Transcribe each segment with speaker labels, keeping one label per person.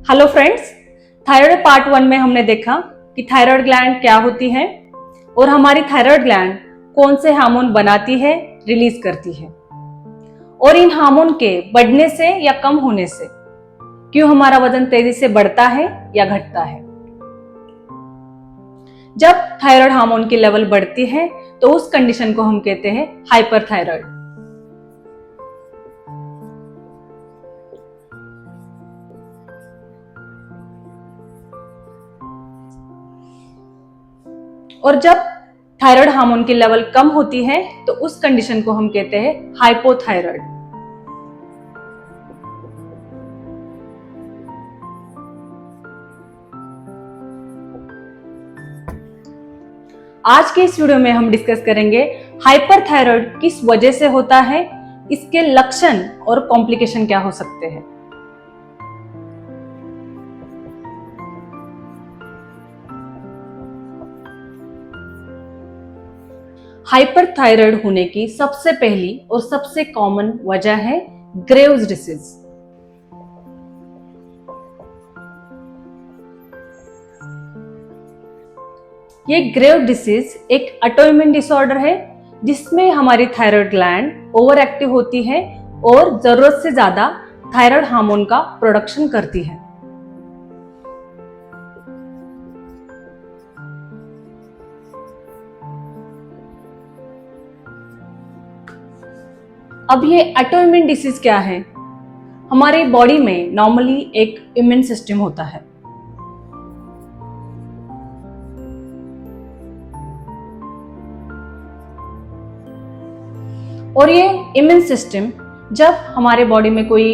Speaker 1: Hello friends, thyroid part 1 में हमने देखा कि थायराइड ग्लैंड क्या होती है और हमारी थायराइड ग्लैंड कौन से हार्मोन बनाती है, रिलीज करती है, और इन हार्मोन के बढ़ने से या कम होने से क्यों हमारा वजन तेजी से बढ़ता है या घटता है। जब थायराइड हार्मोन की लेवल बढ़ती है तो उस कंडीशन को हम कहते हैं हाइपरथायराइड। और जब थायराइड हार्मोन की लेवल कम होती है तो उस कंडीशन को हम कहते हैं हाइपोथायराइड। आज के इस वीडियो में हम डिस्कस करेंगे हाइपरथायराइड किस वजह से होता है, इसके लक्षण और कॉम्प्लिकेशन क्या हो सकते हैं। हाइपरथायराइड होने की सबसे पहली और सबसे कॉमन वजह है ग्रेव्स डिसीज। ये ग्रेव डिसीज एक ऑटोइम्यून डिसऑर्डर है जिसमें हमारी थायराइड ग्लैंड ओवर एक्टिव होती है और जरूरत से ज्यादा थायराइड हार्मोन का प्रोडक्शन करती है। अब ये ऑटोइम्यून डिसीज क्या है? हमारी बॉडी में नॉर्मली एक इम्यून सिस्टम होता है। और ये इम्यून सिस्टम जब हमारे बॉडी में कोई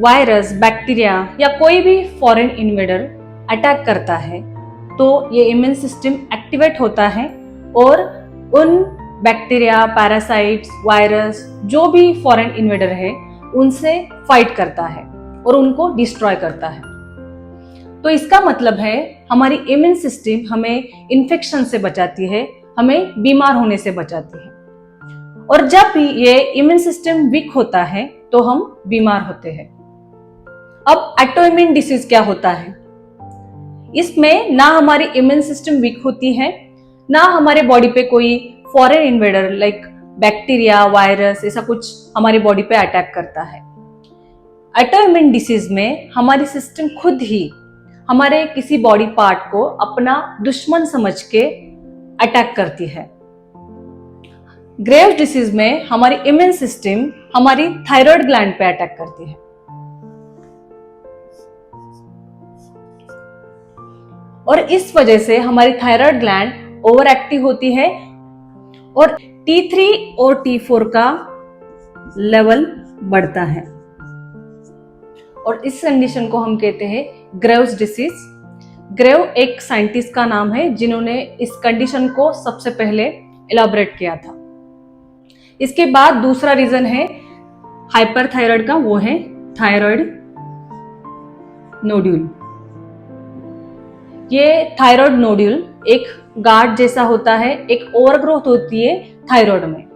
Speaker 1: वायरस, बैक्टीरिया या कोई भी फॉरेन इन्वेडर अटैक करता है तो ये इम्यून सिस्टम एक्टिवेट होता है और उन बैक्टीरिया, पैरासाइट्स, वायरस, जो भी फॉरेन इन्वेडर है उनसे फाइट करता है और उनको डिस्ट्रॉय करता है। तो इसका मतलब है हमारी इम्यून सिस्टम हमें इन्फेक्शन से बचाती है, हमें बीमार होने से बचाती है। और जब भी ये इम्यून सिस्टम वीक होता है तो हम बीमार होते हैं। अब ऑटोइम्यून डिसीज क्या होता है? इसमें ना हमारी इम्यून सिस्टम वीक होती है, ना हमारे बॉडी पे कोई foreign invader like bacteria, virus ऐसा कुछ हमारी बॉडी पे अटैक करता है। ऑटोइम्यून डिसीज में हमारी सिस्टम खुद ही हमारे किसी बॉडी पार्ट को अपना दुश्मन समझ के अटैक करती है। ग्रेव्स डिसीज में हमारी इम्यून सिस्टम हमारी थायराइड ग्लैंड पे अटैक करती है। और इस वजह से हमारी थायराइड ग्लैंड ओवर एक्टिव होती है और T3 और T4 का लेवल बढ़ता है। और इस कंडीशन को हम कहते हैं ग्रेव्स डिसीज। ग्रेव एक साइंटिस्ट का नाम है जिन्होंने इस कंडीशन को सबसे पहले इलाबोरेट किया था। इसके बाद दूसरा रीजन है हाइपरथायराइड का, वो है थायराइड नोड्यूल। ये थायराइड नोड्यूल एक गार्ड जैसा होता है, एक ओवरग्रोथ होती है थायराइड में।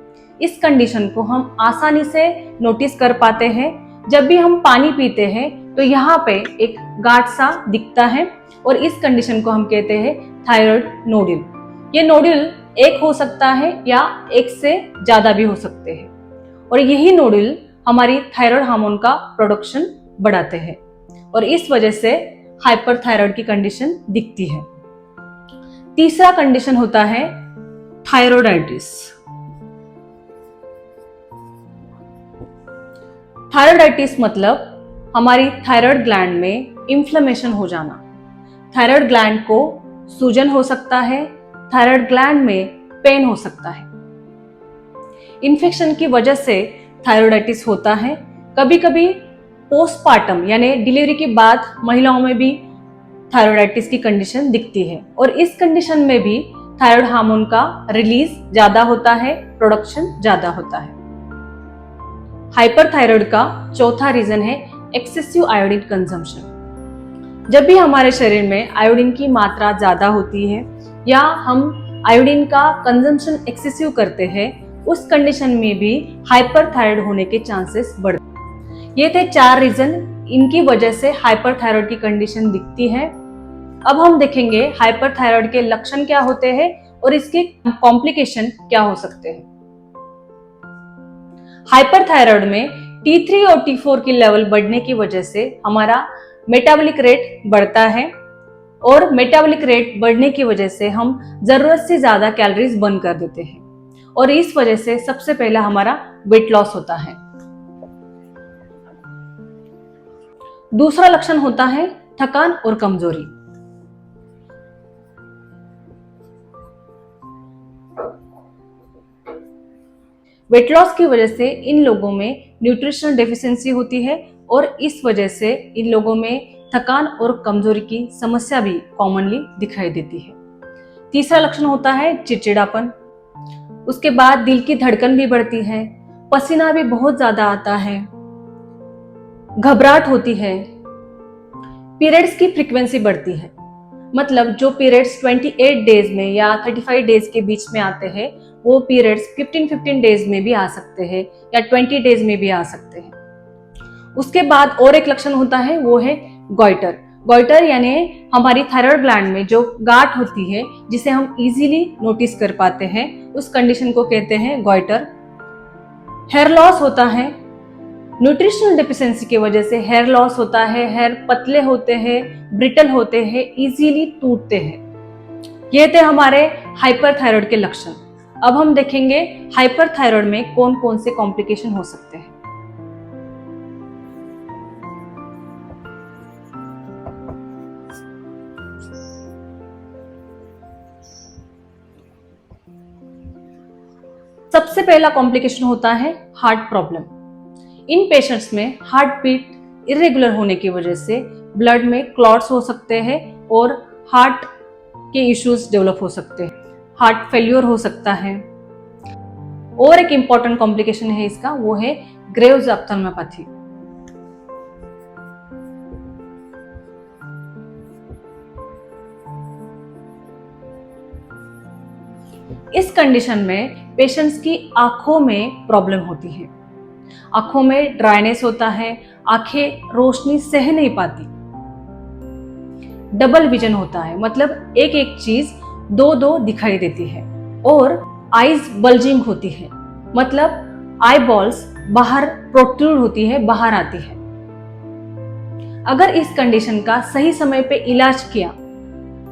Speaker 1: इस कंडीशन को हम आसानी से नोटिस कर पाते हैं। जब भी हम पानी पीते हैं तो यहाँ पे एक गार्ड सा दिखता है और इस कंडीशन को हम कहते हैं थायराइड नोड्यूल। ये नोड्यूल एक हो सकता है या एक से ज्यादा भी हो सकते हैं और यही नोड्यूल हमारी थायराइड हार्मोन का प्रोडक्शन बढ़ाते हैं और इस वजह से हाइपरथायराइड की कंडीशन दिखती है। तीसरा कंडीशन होता है थायरोइडाइटिस। थायरोइडाइटिस मतलब हमारी थायराइड ग्लैंड में इंफ्लेमेशन हो जाना। थायराइड ग्लैंड को सूजन हो सकता है, थायराइड ग्लैंड में पेन हो सकता है। इन्फेक्शन की वजह से थायरोइडाइटिस होता है। कभी कभी पोस्टपार्टम यानी डिलीवरी के बाद महिलाओं में भी थायरोइडाइटिस की कंडीशन दिखती है और इस कंडीशन में भी थायराइड हार्मोन का रिलीज ज्यादा होता है, प्रोडक्शन ज्यादा होता है। हाइपरथायराइड का चौथा रीजन है एक्सेसिव आयोडीन कंजम्पशन। जब भी हमारे शरीर में आयोडीन की मात्रा ज्यादा होती है या हम आयोडीन का कंजम्पशन एक्सेसिव करते हैं, उस कंडीशन में भी हाइपरथायराइड होने के चांसेस बढ़ते हैं। ये थे 4 रीजन। इनकी वजह से हाइपरथायराइड की कंडीशन दिखती है। अब हम देखेंगे हाइपरथायराइड के लक्षण क्या होते हैं और इसके कॉम्प्लिकेशन क्या हो सकते हैं। हाइपरथायराइड में T3 और T4 की लेवल बढ़ने की वजह से हमारा मेटाबॉलिक रेट बढ़ता है और मेटाबॉलिक रेट बढ़ने की वजह से हम जरूरत से ज्यादा कैलोरीज बर्न कर देते हैं और इस वजह से सबसे पहला हमारा वेट लॉस होता है। दूसरा लक्षण होता है थकान और कमजोरी। वेट लॉस की वजह से इन लोगों में न्यूट्रिशनल डेफिशिएंसी होती है और इस वजह से इन लोगों में थकान और कमजोरी की समस्या भी कॉमनली दिखाई देती है। तीसरा लक्षण होता है चिड़चिड़ापन। उसके बाद दिल की धड़कन भी बढ़ती है, पसीना भी बहुत ज्यादा आता है, घबराहट होती है, पीरियड्स की फ्रीक्वेंसी बढ़ती है। मतलब जो पीरियड्स 28 डेज में या 35 डेज के बीच में आते हैं वो पीरियड्स 15 डेज में भी आ सकते हैं या 20 डेज में भी आ सकते हैं। उसके बाद और एक लक्षण होता है वो है गॉइटर। गॉइटर यानी हमारी थायराइड ग्लैंड में जो गांठ होती है जिसे हम इजीली नोटिस कर पाते हैं, उस कंडीशन को कहते हैं गॉइटर। हेयर लॉस होता है। न्यूट्रिशनल डेफिशिएंसी की वजह से हेयर लॉस होता है, हेयर पतले होते हैं, ब्रिटल होते हैं, इजीली टूटते हैं। ये थे हमारे हाइपरथायराइड के लक्षण। अब हम देखेंगे हाइपरथायराइड में कौन कौन से कॉम्प्लिकेशन हो सकते हैं। सबसे पहला कॉम्प्लिकेशन होता है हार्ट प्रॉब्लम। इन पेशेंट्स में हार्ट बीट इरेगुलर होने की वजह से ब्लड में क्लॉट्स हो सकते हैं और हार्ट के इश्यूज डेवलप हो सकते हैं, हार्ट फेल्यूर हो सकता है। और एक इंपॉर्टेंट कॉम्प्लिकेशन है इसका, वो है ग्रेव्स ऑप्थेल्मोपैथी। इस कंडीशन में पेशेंट्स की आंखों में प्रॉब्लम होती है, आंखों में ड्राइनेस होता है, आंखें रोशनी सह नहीं पाती, डबल विजन होता है, मतलब एक एक चीज दो दो दिखाई देती है, और आईज बल्जिंग होती है, मतलब आई बॉल्स बाहर प्रोट्रूड होती है, बाहर आती है। अगर इस कंडीशन का सही समय पे इलाज किया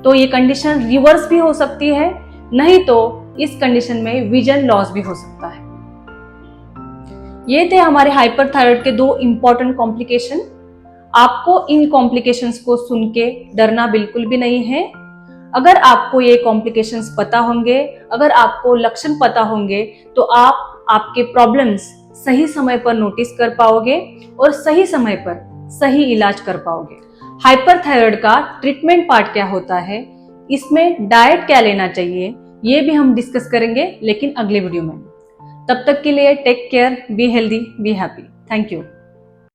Speaker 1: तो ये कंडीशन रिवर्स भी हो सकती है, नहीं तो इस कंडीशन में विजन लॉस भी हो सकता है। ये थे हमारे हाइपरथायराइड के दो इंपॉर्टेंट कॉम्प्लिकेशन। आपको इन कॉम्प्लिकेशंस को सुन के डरना बिल्कुल भी नहीं है। अगर आपको ये कॉम्प्लिकेशंस पता होंगे, अगर आपको लक्षण पता होंगे, तो आप आपके प्रॉब्लम्स सही समय पर नोटिस कर पाओगे और सही समय पर सही इलाज कर पाओगे। हाइपरथायराइड का ट्रीटमेंट पार्ट क्या होता है, इसमें डाइट क्या लेना चाहिए, ये भी हम डिस्कस करेंगे, लेकिन अगले वीडियो में। तब तक के लिए take care, be healthy, be happy. Thank you.